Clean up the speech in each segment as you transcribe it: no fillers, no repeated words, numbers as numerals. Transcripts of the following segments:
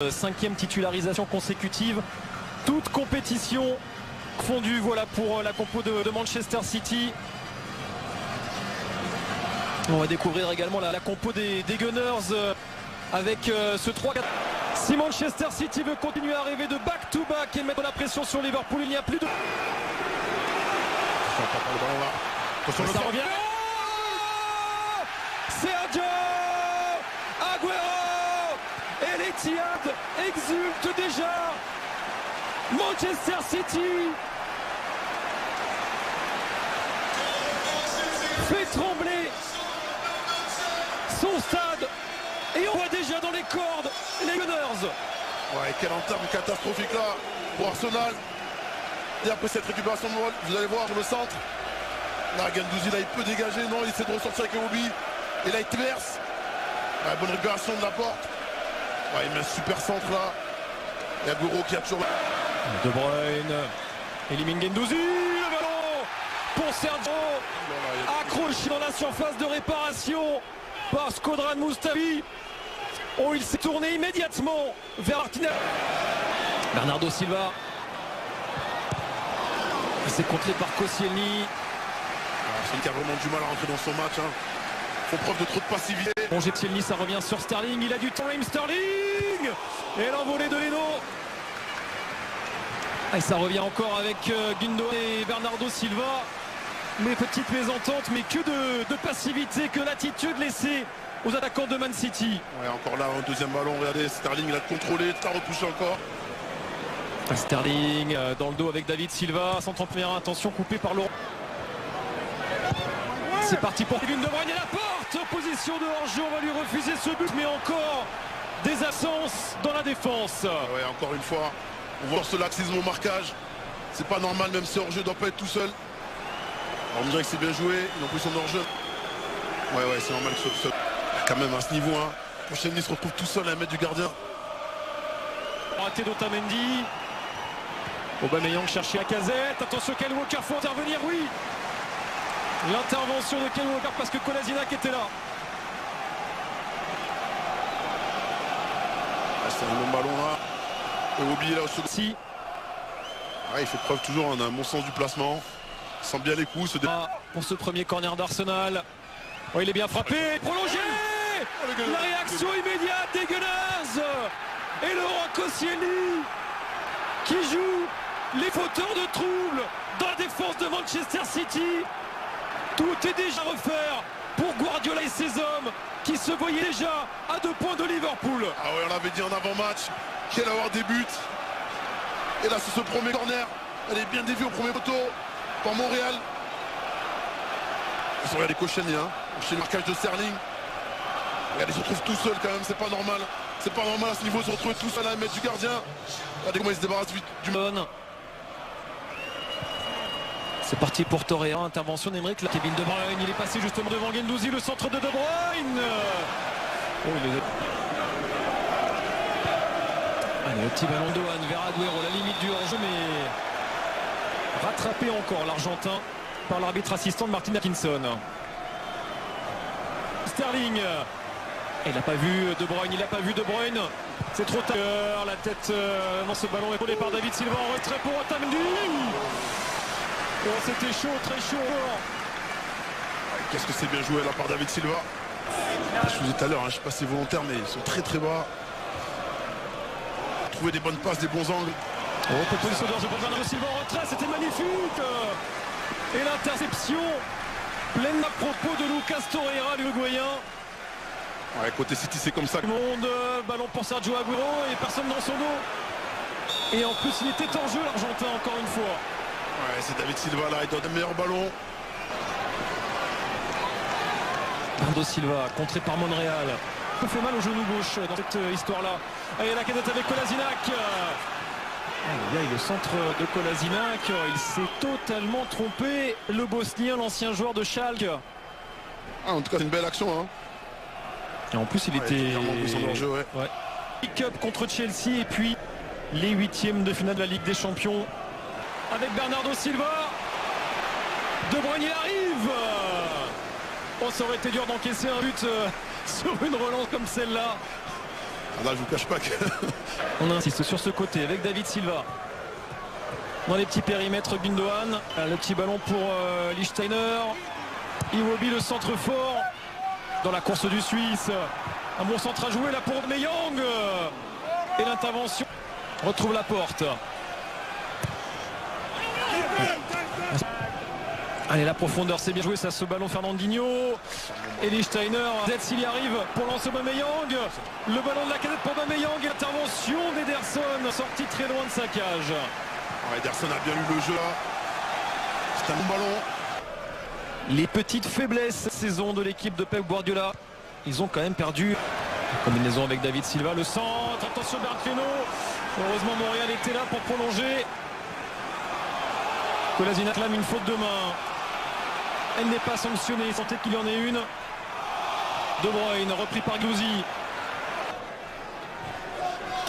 5e titularisation consécutive, toute compétition fondue, voilà pour la compo de Manchester City. On va découvrir également la compo des Gunners avec ce 3-4. Si Manchester City veut continuer à rêver de back-to-back et mettre la pression sur Liverpool, il n'y a plus de... Ça revient. Sergio Aguero et l'Etihad exulte déjà. Manchester City fait trembler son stade et on voit déjà dans les cordes les Gunners. Ouais, quelle entame catastrophique là pour Arsenal. Et après cette récupération de balle, vous allez voir le centre. Là, Guendouzi, là, il peut dégager. Non, il essaie de ressortir avec Iwobi. Et là, il traverse. Ouais, bonne récupération de la porte. Ouais, il met un super centre là. Et Aguero qui a toujours... De Bruyne élimine Guendouzi. Le ballon pour Sergio. Accroché dans la surface de réparation par Shkodran Mustafi. Oh, il s'est tourné immédiatement vers Martinez. Bernardo Silva. C'est contré par Koscielny. C'est qui a vraiment du mal à rentrer dans son match. Font preuve de trop de passivité. Bon, Koscielny, ça revient sur Sterling. Il a du temps, Raheem Sterling. Et l'envolée de Leno. Et ça revient encore avec Gundo et Bernardo Silva. Mais petite mésentente, mais que de passivité, que l'attitude laissée aux attaquants de Man City. Ouais, encore là, un deuxième ballon. Regardez, Sterling, il a contrôlé, t'as repoussé encore. Sterling dans le dos avec David Silva. Centre en première intention, coupé par Laurent. C'est parti pour Kevin De Bruyne et la porte. Position de hors-jeu, on va lui refuser ce but, mais encore des absences dans la défense. Ouais, encore une fois, on voit ce laxisme au marquage. C'est pas normal, même si hors-jeu doit pas être tout seul. Alors, on dirait que c'est bien joué, ils ont pris son hors-jeu. Ouais, c'est normal que ce... Quand même à ce niveau, Koscielny se retrouve tout seul à 1 mètre du gardien. Raté d'Otamendi. Aubameyang cherchait Lacazette. Attention, Kyle Walker, faut intervenir, oui. L'intervention de Kyle Walker parce que Kolasinac était là. C'est un bon ballon là. Et Obi là au second. Si. Ouais, il fait preuve toujours d'un bon sens du placement. Il sent bien les coups. Pour ce premier corner d'Arsenal. Oh, il est bien frappé. Prolongé. La réaction immédiate des Gunners. Et Laurent Koscielny qui joue les fauteurs de trouble dans la défense de Manchester City. Tout est déjà à refaire pour Guardiola et ses hommes qui se voyaient déjà à 2 points de Liverpool. Ah ouais, on l'avait dit en avant-match qu'il allait avoir des buts. Et là, c'est ce premier corner. Elle est bien déviée au premier poteau par Montréal. Ils sont regardés Koscielny, chez le marquage de Sterling. Regardez, ils se retrouvent tout seuls quand même, c'est pas normal. C'est pas normal à ce niveau de se retrouver tout seul à 1 mètre du gardien. Regardez comment il se débarrasse vite du monde. C'est parti pour Torreira, intervention d'Emeric. Kevin De Bruyne, il est passé justement devant Guendouzi, le centre de De Bruyne. Oh, Allez, le petit ballon de Douane vers Aguero, la limite du hors-jeu, mais rattrapé encore l'Argentin par l'arbitre assistant de Martin Atkinson. Sterling. Il n'a pas vu De Bruyne, c'est trop tard. La tête dans ce ballon épaulé par David Silva en retrait pour Otamendi. Oh, c'était chaud, très chaud. Qu'est-ce que c'est bien joué là par David Silva. Je vous disais tout à l'heure, je ne sais pas si c'est volontaire, mais ils sont très très bas. Trouver des bonnes passes, des bons angles. Oh, position de hors-jeu pour Bernardo Silva en retrait, c'était magnifique. Et l'interception pleine à propos de Lucas Torreira, l'Uruguayen. Ouais, côté City, c'est comme ça. Le monde, ballon pour Sergio Aguero et personne dans son dos. Et en plus, il était en jeu, l'Argentin, encore une fois. Ouais, c'est David Silva là, il donne un meilleur ballon. Bernardo Silva, contré par Monreal. Il fait mal au genou gauche dans cette histoire-là. Et la cadette avec Kolasinac. Le centre de Kolasinac, il s'est totalement trompé. Le Bosnien, l'ancien joueur de Schalke. En tout cas, c'est une belle action. Et en plus, il était... Ouais. Pick-up contre Chelsea et puis les 8e de finale de la Ligue des Champions. Avec Bernardo Silva. De Bruyne, il arrive. Oh, ça aurait été dur d'encaisser un but sur une relance comme celle-là. Là, je vous cache pas que... On insiste sur ce côté avec David Silva. Dans les petits périmètres, Gundogan. Le petit ballon pour Lichtsteiner. Iwobi, le centre fort. Dans la course du Suisse. Un bon centre à jouer là pour Aubameyang. Et l'intervention. Retrouve la porte. Allez, la profondeur, c'est bien joué, ça, ce ballon Fernandinho. Et Lichtsteiner, s'il y arrive pour lancer Aubameyang. Le ballon de la casette pour Aubameyang. Intervention d'Ederson, sorti très loin de sa cage. Ederson a bien lu le jeu là. C'est un bon ballon. Les petites faiblesses cette saison de l'équipe de Pep Guardiola. Ils ont quand même perdu. Combinaison avec David Silva, le centre. Attention Bertreno. Heureusement Montréal était là pour prolonger. Kolasinac clame une faute de main. Elle n'est pas sanctionnée. Sentez qu'il y en ait une. De Bruyne, repris par Gouzi.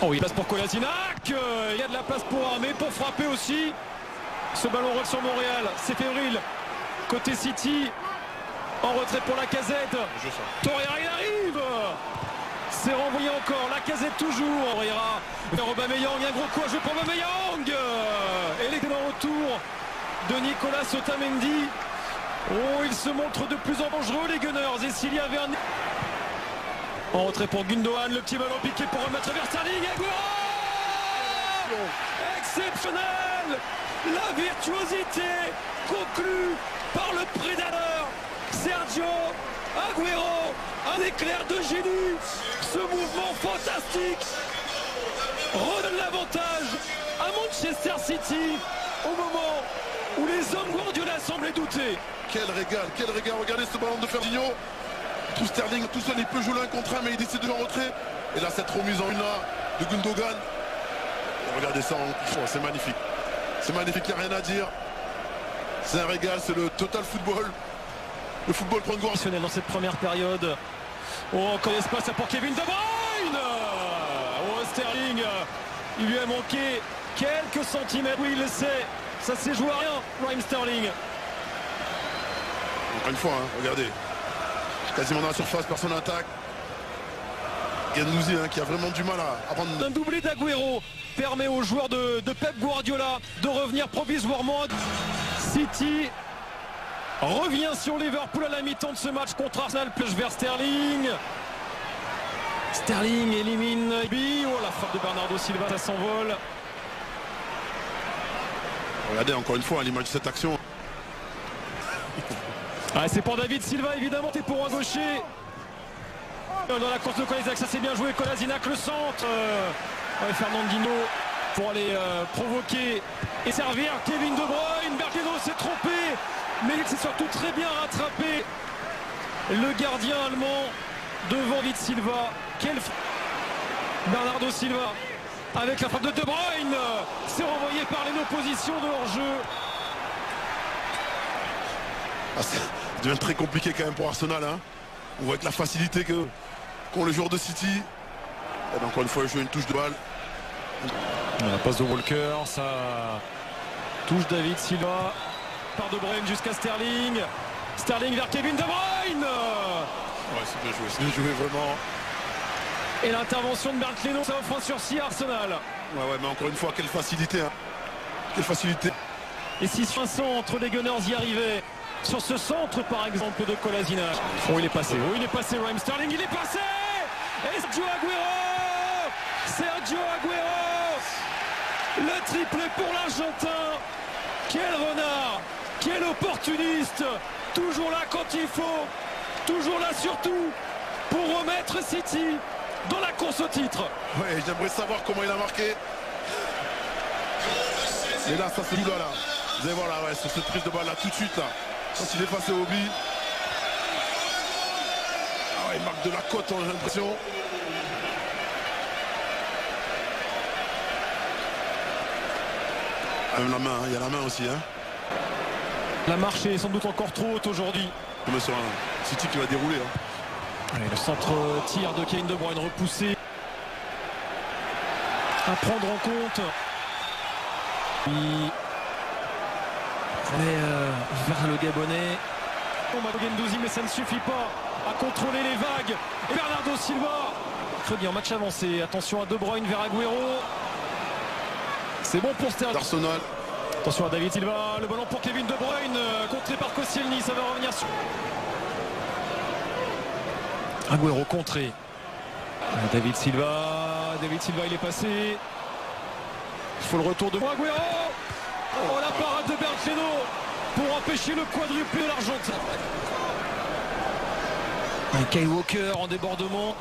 Oh, il passe pour Kolasinac. Il y a de la place pour Armé, pour frapper aussi. Ce ballon roule sur Montréal. C'est fébrile. Côté City. En retrait pour la casette. Torreira, il arrive. C'est renvoyé encore. La casette toujours. Torreira vers Aubameyang. Un gros coup à jouer pour Aubameyang. Et l'excellent retour de Nicolas Otamendi. Oh, il se montre de plus en dangereux, les Gunners. Et s'il y avait un... En retrait pour Gundogan, le petit ballon piqué pour remettre vers Sterling. Exceptionnel. La virtuosité conclue par le prédateur Sergio Agüero. Un éclair de génie. Ce mouvement fantastique redonne l'avantage à Manchester City au moment où les hommes Guardiola semblaient douter. Quel régal. Regardez ce ballon de Fernandinho. Tout Sterling, tout seul, il peut jouer l'un contre un, mais il décide de jouer en retrait. Et là, cette remise en une là de Gundogan. Et regardez ça, c'est magnifique. C'est magnifique, il n'y a rien à dire. C'est un régal, c'est le total football. Le football prend goût. Dans cette première période. Oh, encore l'espace pour Kevin De Bruyne. Oh, Sterling, il lui a manqué quelques centimètres. Oui, il le sait. Ça s'est joué à rien, Raheem Sterling. Encore une fois, hein, regardez. Quasiment dans la surface, personne n'attaque. Guendouzi qui a vraiment du mal à prendre... Un doublé d'Agüero permet aux joueurs de Pep Guardiola de revenir provisoirement. City revient sur Liverpool à la mi-temps de ce match contre Arsenal. Plage vers Sterling. Sterling élimine Iwobi. Oh, la frappe de Bernardo Silva, ça s'envole. Regardez encore une fois l'image de cette action. Ah, c'est pour David Silva évidemment, c'est pour un gaucher. Dans la course de Kolasinac, ça c'est bien joué. Kolasinac, le centre. Fernandinho pour aller provoquer et servir Kevin De Bruyne. Bertreno s'est trompé, mais il s'est surtout très bien rattrapé. Le gardien allemand devant David Silva. Bernardo Silva avec la frappe de De Bruyne. C'est renvoyé par les oppositions de hors-jeu. Ça devient très compliqué quand même pour Arsenal. Hein. On voit avec la facilité qu'ont les joueurs de City. Et encore une fois, il joue une touche de balle. La passe de Walker, ça touche David Silva. Par De Bruyne jusqu'à Sterling. Sterling vers Kevin De Bruyne. Ouais, c'est bien joué vraiment. Et l'intervention de Bertreno, ça offre un sursis à Arsenal. Ouais, mais encore une fois, quelle facilité. Hein. Quelle facilité. Et si sur un centre, les Gunners y arrivaient. Sur ce centre par exemple de Kolasinac. Oh, il est passé. Oh, il est passé Raheem Sterling, il est passé. Et Sergio Agüero. Sergio Agüero. Le triplé pour l'Argentin. Quel renard. Quel opportuniste. Toujours là quand il faut. Toujours là surtout pour remettre City dans la course au titre. Ouais, j'aimerais savoir comment il a marqué. Et là, ça se joue là. Vous allez voir là, ouais, sur cette prise de balle là, tout de suite là. Quand il est passé au bi. Ah ouais, il marque de la cote, j'ai l'impression. Même la main, il y a la main aussi. Hein. La marche est sans doute encore trop haute aujourd'hui. On est sur un City qui va dérouler. Hein. Allez, le centre tir de Kevin De Bruyne repoussé. À prendre en compte. Vers le Gabonais. Gendouzi, mais ça ne suffit pas à contrôler les vagues. Et Bernardo Silva Mercredi en match avancé. Attention à De Bruyne vers Agüero. C'est bon pour Sterling. D'Arsenal. Attention à David Silva. Le ballon pour Kevin De Bruyne. Contré par Koscielny. Ça va revenir sur Agüero contré. David Silva. David Silva, il est passé. Il faut le retour de Agüero. Oh, la parade de Bergeno pour empêcher le quadruplé de l'Argentin. Kyle Walker en débordement.